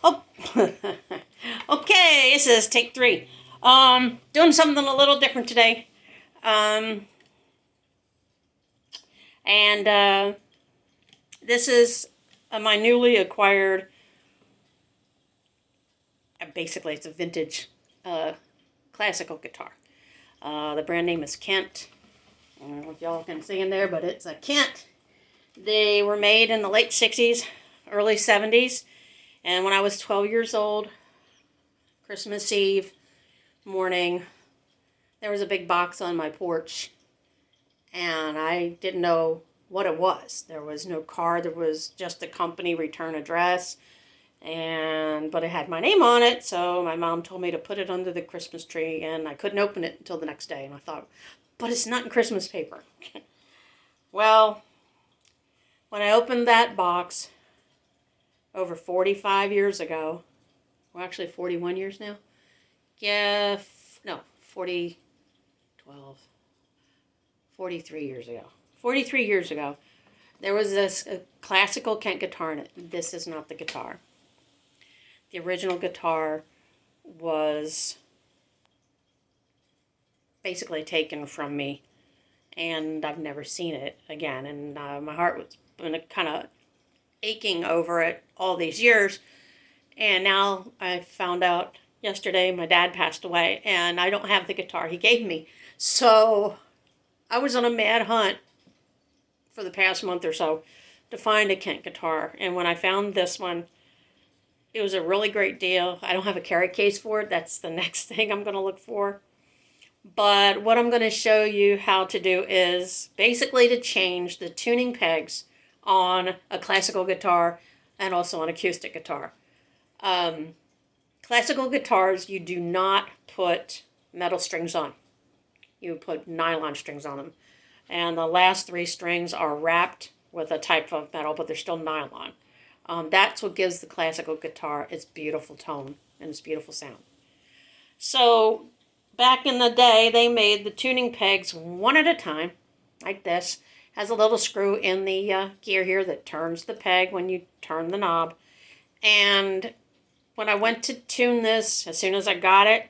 Oh, okay, this is take 3. Doing something a little different today. This is my newly acquired, basically it's a vintage classical guitar. The brand name is Kent. I don't know if y'all can see in there, but it's a Kent. They were made in the late 60s, early 70s. And when I was 12 years old, Christmas Eve morning, there was a big box on my porch. And I didn't know what it was. There was no card. There was just a company return address. But it had my name on it, so my mom told me to put it under the Christmas tree, and I couldn't open it until the next day. And I thought, but it's not in Christmas paper. Well, when I opened that box over 45 years ago, well, actually 41 years now. Yeah, no, 43 years ago. 43 years ago, there was this classical Kent guitar in it. This is not the guitar. The original guitar was basically taken from me, and I've never seen it again. And my heart was kind of aching over it all these years. And now I found out yesterday my dad passed away, and I don't have the guitar he gave me. So I was on a mad hunt for the past month or so to find a Kent guitar. And when I found this one, it was a really great deal. I don't have a carry case for it. That's the next thing I'm going to look for. But what I'm going to show you how to do is basically to change the tuning pegs on a classical guitar and also an acoustic guitar. Classical guitars, you do not put metal strings on. You put nylon strings on them. And the last 3 strings are wrapped with a type of metal, but they're still nylon. That's what gives the classical guitar its beautiful tone and its beautiful sound. So back in the day, they made the tuning pegs one at a time, like this. Has a little screw in the gear here that turns the peg when you turn the knob. And when I went to tune this, as soon as I got it,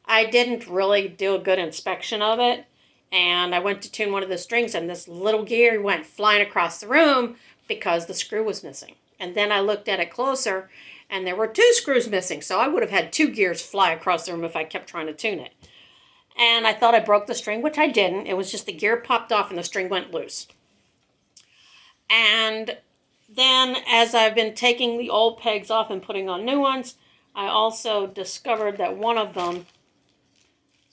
I didn't really do a good inspection of it. And I went to tune one of the strings, and this little gear went flying across the room because the screw was missing. And then I looked at it closer, and there were 2 screws missing. So I would have had 2 gears fly across the room if I kept trying to tune it. And I thought I broke the string, which I didn't. It was just the gear popped off and the string went loose. And then as I've been taking the old pegs off and putting on new ones, I also discovered that one of them,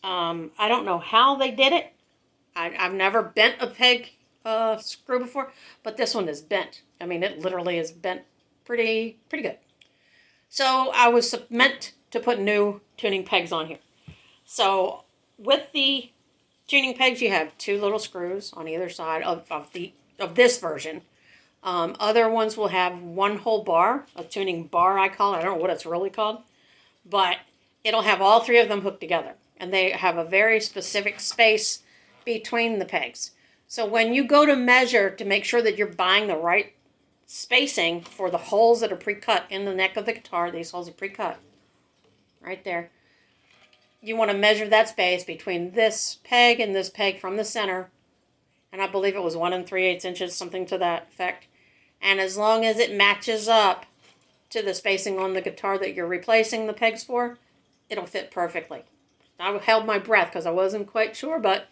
I don't know how they did it. I've never bent a peg screw before, but this one is bent. I mean, it literally is bent pretty good. So I was meant to put new tuning pegs on here. So with the tuning pegs, you have 2 little screws on either side of this version. Other ones will have 1 whole bar, a tuning bar I call it. I don't know what it's really called, but it'll have all 3 of them hooked together, and they have a very specific space between the pegs. So when you go to measure to make sure that you're buying the right spacing for the holes that are pre-cut in the neck of the guitar, these holes are pre-cut right there. You want to measure that space between this peg and this peg from the center, and I believe it was 1 3/8 inches, something to that effect. And as long as it matches up to the spacing on the guitar that you're replacing the pegs for, it'll fit perfectly. I held my breath because I wasn't quite sure, but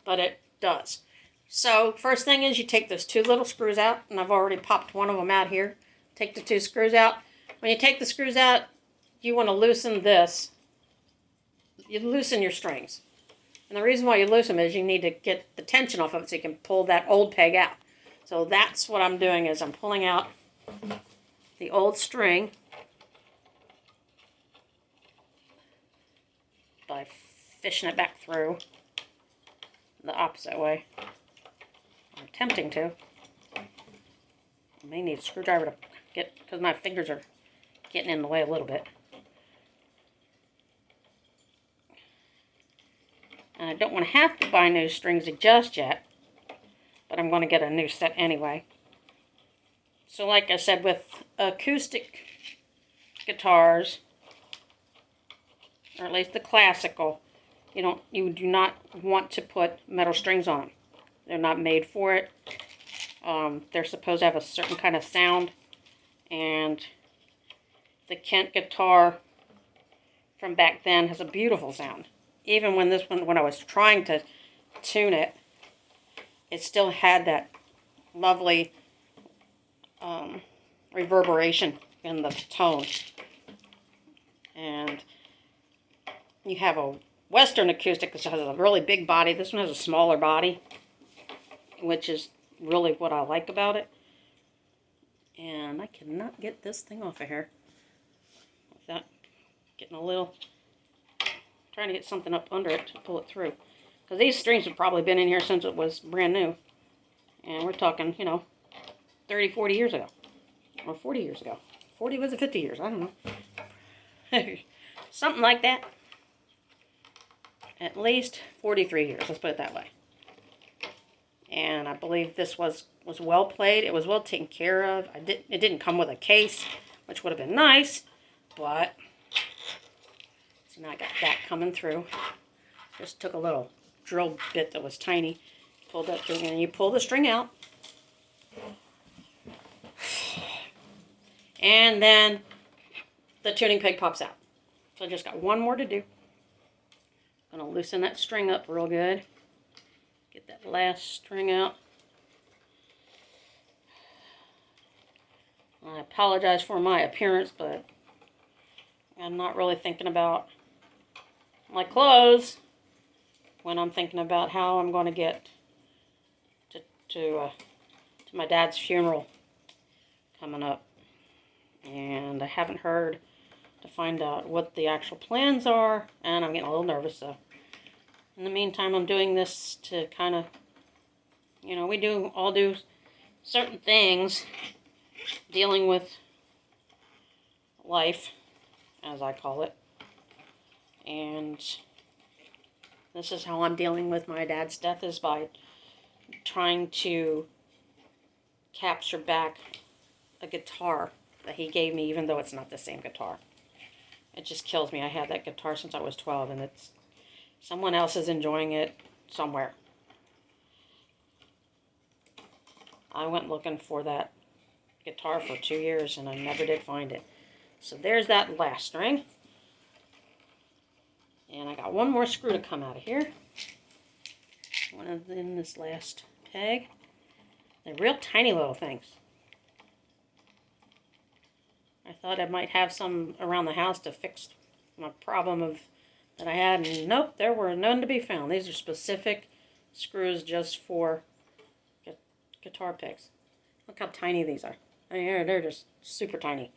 it does. So first thing is you take those 2 little screws out, and I've already popped one of them out here. Take the 2 screws out. When you take the screws out, you want to loosen this. You loosen your strings. And the reason why you loosen them is you need to get the tension off of it so you can pull that old peg out. So that's what I'm doing, is I'm pulling out the old string by fishing it back through the opposite way. I'm attempting to. I may need a screwdriver to get, because my fingers are getting in the way a little bit. And I don't want to have to buy new strings just yet, but I'm going to get a new set anyway. So like I said, with acoustic guitars, or at least the classical, you do not want to put metal strings on them. They're not made for it. They're supposed to have a certain kind of sound, and the Kent guitar from back then has a beautiful sound. Even when when I was trying to tune it, it still had that lovely reverberation in the tone. And you have a Western acoustic that has a really big body. This one has a smaller body, which is really what I like about it. And I cannot get this thing off of here without getting a little, trying to get something up under it to pull it through. Because these strings have probably been in here since it was brand new. And we're talking, 30, 40 years ago. Or 40 years ago. 40 was it 50 years? I don't know. Something like that. At least 43 years, let's put it that way. And I believe this was well played. It was well taken care of. It didn't come with a case, which would have been nice. But, so now I got that coming through. Just took a little drill bit that was tiny. Pulled that through, and you pull the string out. And then the tuning peg pops out. So I just got one more to do. I'm going to loosen that string up real good. Get that last string out. I apologize for my appearance, but I'm not really thinking about my clothes when I'm thinking about how I'm going to get to my dad's funeral coming up. And I haven't heard to find out what the actual plans are, and I'm getting a little nervous, so in the meantime I'm doing this to kind of, we all do certain things dealing with life, as I call it, and this is how I'm dealing with my dad's death, is by trying to capture back a guitar that he gave me, even though it's not the same guitar. It just kills me. I had that guitar since I was 12, and someone else is enjoying it somewhere. I went looking for that guitar for 2 years, and I never did find it. So there's that last string. And I got one more screw to come out of here. One of them in this last peg. They're real tiny little things. I thought I might have some around the house to fix my problem that I had, and nope, there were none to be found. These are specific screws just for guitar picks. Look how tiny these are. I mean, they're just super tiny.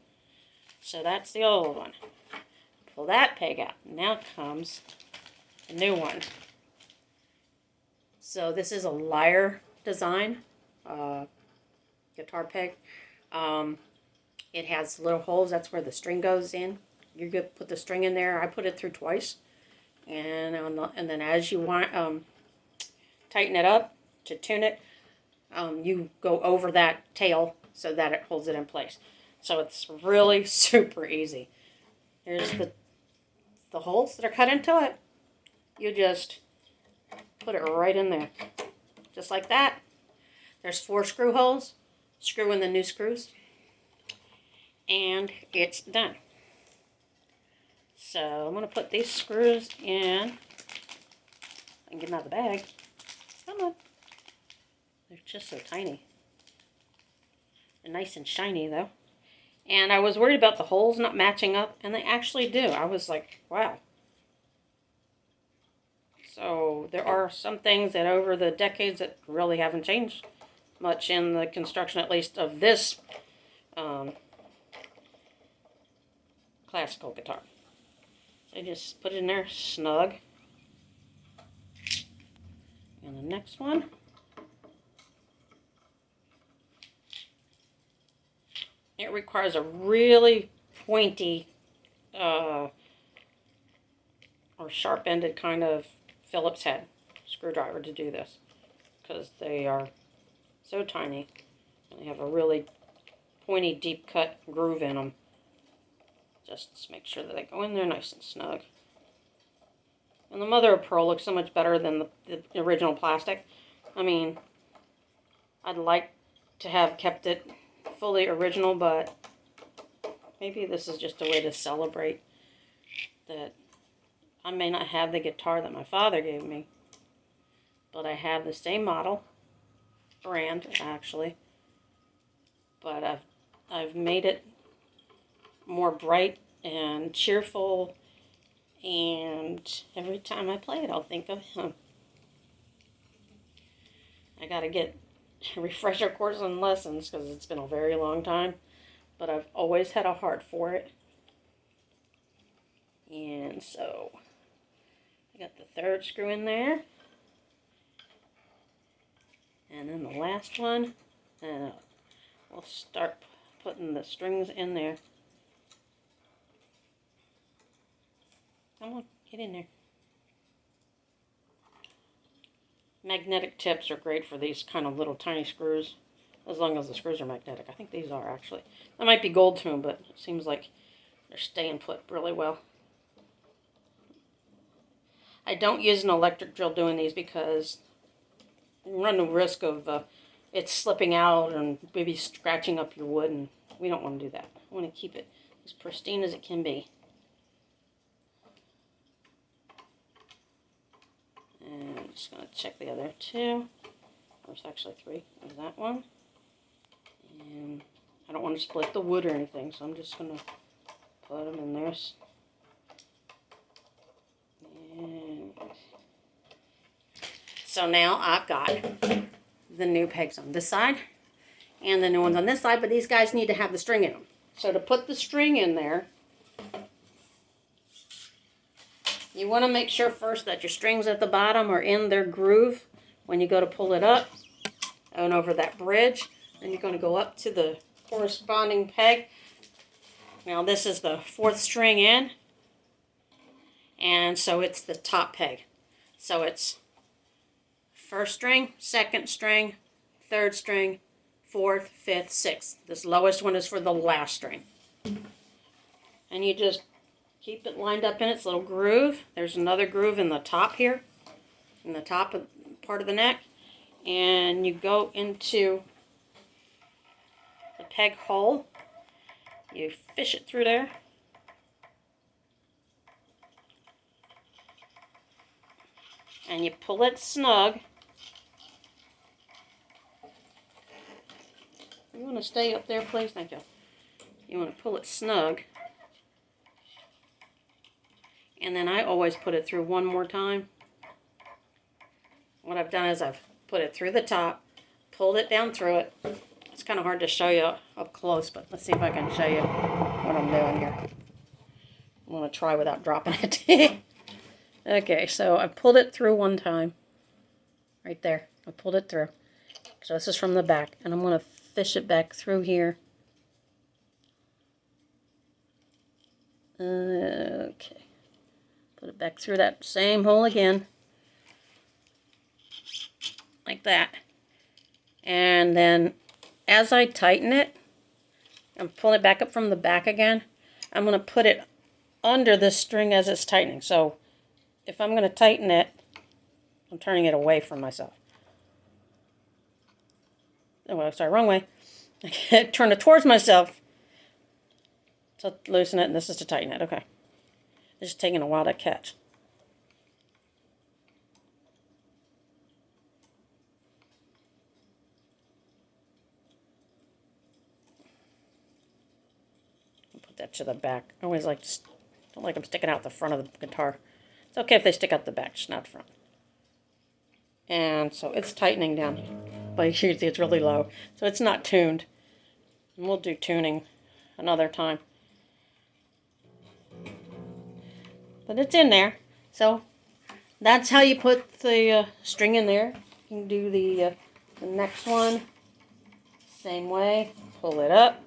So that's the old one. Pull that peg out. Now comes the new one. So this is a lyre design guitar peg. It has little holes. That's where the string goes in. You're going to put the string in there. I put it through twice. And then as you want tighten it up to tune it, you go over that tail so that it holds it in place. So it's really super easy. Here's the holes that are cut into it. You just put it right in there. Just like that. There's 4 screw holes. Screw in the new screws. And it's done. So I'm going to put these screws in and get them out of the bag. Come on. They're just so tiny. They're nice and shiny though. And I was worried about the holes not matching up, and they actually do. I was like, wow. So there are some things that over the decades that really haven't changed much in the construction, at least of this classical guitar. So I just put it in there snug. And the next one. It requires a really pointy or sharp-ended kind of Phillips head screwdriver to do this, because they are so tiny and they have a really pointy, deep-cut groove in them. Just make sure that they go in there nice and snug. And the mother of pearl looks so much better than the original plastic. I mean, I'd like to have kept it fully original, but maybe this is just a way to celebrate that I may not have the guitar that my father gave me, but I have the same model, brand actually, but I've made it more bright and cheerful, and every time I play it I'll think of him. I gotta get a refresher course on lessons because it's been a very long time, but I've always had a heart for it. And so I got the third screw in there, and then the last one, and we'll start putting the strings in there. Come on, get in there. Magnetic tips are great for these kind of little tiny screws, as long as the screws are magnetic. I think these are actually. That might be gold to them, but it seems like they're staying put really well. I don't use an electric drill doing these because you run the risk of it slipping out and maybe scratching up your wood, and we don't want to do that. I want to keep it as pristine as it can be. And I'm just going to check the other two. There's actually three. There's that one. And I don't want to split the wood or anything, so I'm just going to put them in there. And so now I've got the new pegs on this side and the new ones on this side, but these guys need to have the string in them. So to put the string in there, you want to make sure first that your strings at the bottom are in their groove when you go to pull it up and over that bridge. Then you're going to go up to the corresponding peg. Now this is the fourth string in, and so it's the top peg. So it's first string, second string, third string, fourth, fifth, sixth. This lowest one is for the last string. And you just keep it lined up in its little groove. There's another groove in the top here, in the top of part of the neck. And you go into the peg hole. You fish it through there. And you pull it snug. You want to stay up there, please? Thank you. You want to pull it snug. And then I always put it through one more time. What I've done is I've put it through the top, pulled it down through it. It's kind of hard to show you up close, but let's see if I can show you what I'm doing here. I'm going to try without dropping it. Okay, so I pulled it through one time. Right there. I pulled it through. So this is from the back, and I'm going to fish it back through here. Okay. Put it back through that same hole again. Like that. And then as I tighten it, I'm pulling it back up from the back again. I'm going to put it under this string as it's tightening. So if I'm going to tighten it, I'm turning it away from myself. Oh, sorry, wrong way. I turn it towards myself to loosen it, and this is to tighten it. Okay. It's just taking a while to catch. Put that to the back. I always don't like them sticking out the front of the guitar. It's okay if they stick out the back, just not the front. And so it's tightening down here. But you can see it's really low. So it's not tuned. And we'll do tuning another time. But it's in there. So that's how you put the string in there. You can do the next one. Same way. Pull it up.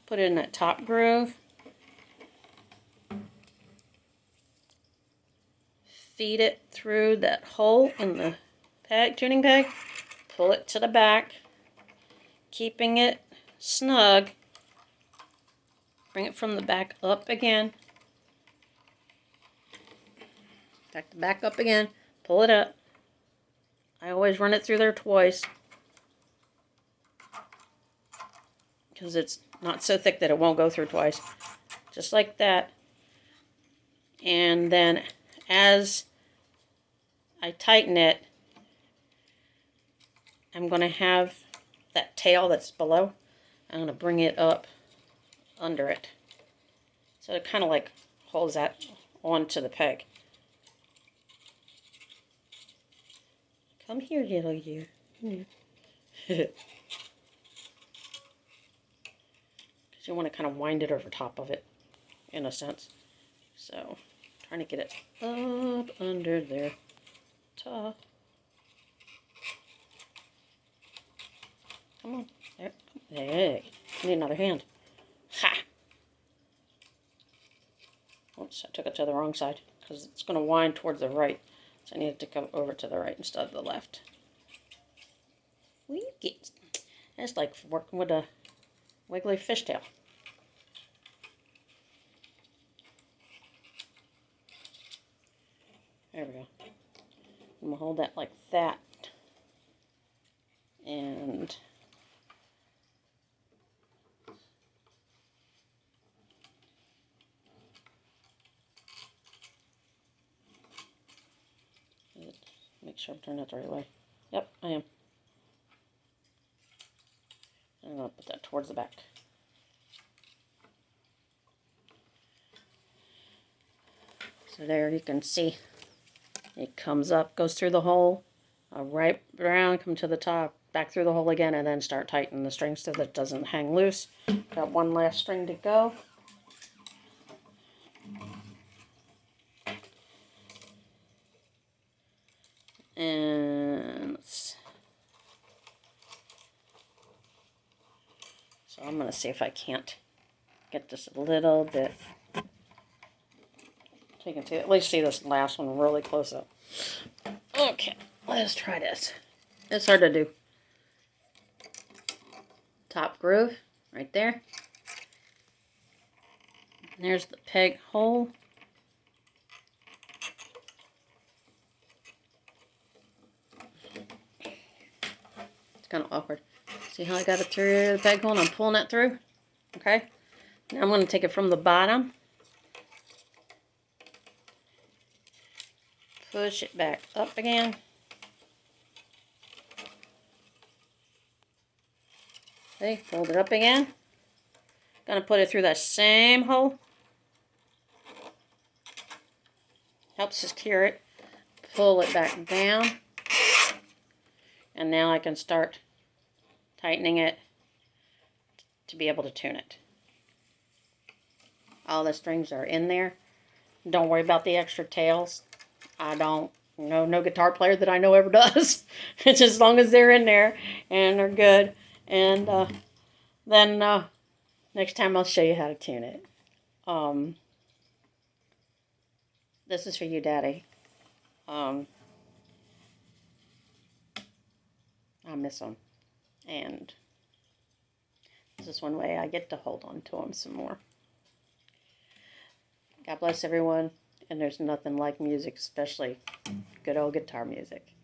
Put it in that top groove. Feed it through that hole in the peg, tuning peg. Pull it to the back. Keeping it snug. bring it from the back up again. Back up again. Pull it up. I always run it through there twice, because it's not so thick that it won't go through twice. Just like that. And then as I tighten it, I'm going to have that tail that's below, I'm going to bring it up under it. So it kind of like holds that onto the peg. Come here, little you. Because you want to kind of wind it over top of it, in a sense. So, trying to get it up under there. Ta. Come on. There. Hey. I need another hand. Ha! Oops, I took it to the wrong side. Because it's going to wind towards the right. So I need it to come over to the right instead of the left. It's like working with a wiggly fishtail. There we go. I'm going to hold that like that. And make sure I'm turning it the right way. Yep, I am. I'm going to put that towards the back. So there you can see it comes up, goes through the hole, right around, come to the top, back through the hole again, and then start tightening the string so that it doesn't hang loose. Got one last string to go. And so I'm going to see if I can't get this a little bit. So you can see, at least see this last one really close up. Okay, let's try this. It's hard to do. Top groove, right there. And there's the peg hole. It's kind of awkward. See how I got it through the peg hole and I'm pulling it through? Okay. Now I'm going to take it from the bottom. Push it back up again. Okay, fold it up again. Gonna put it through that same hole. Helps secure it. Pull it back down. And now I can start tightening it to be able to tune it. All the strings are in there. Don't worry about the extra tails. I don't know no guitar player that I know ever does. It's as long as they're in there and they're good. And then next time I'll show you how to tune it. This is for you, Daddy. I miss him. And this is one way I get to hold on to him some more. God bless everyone. And there's nothing like music, especially good old guitar music.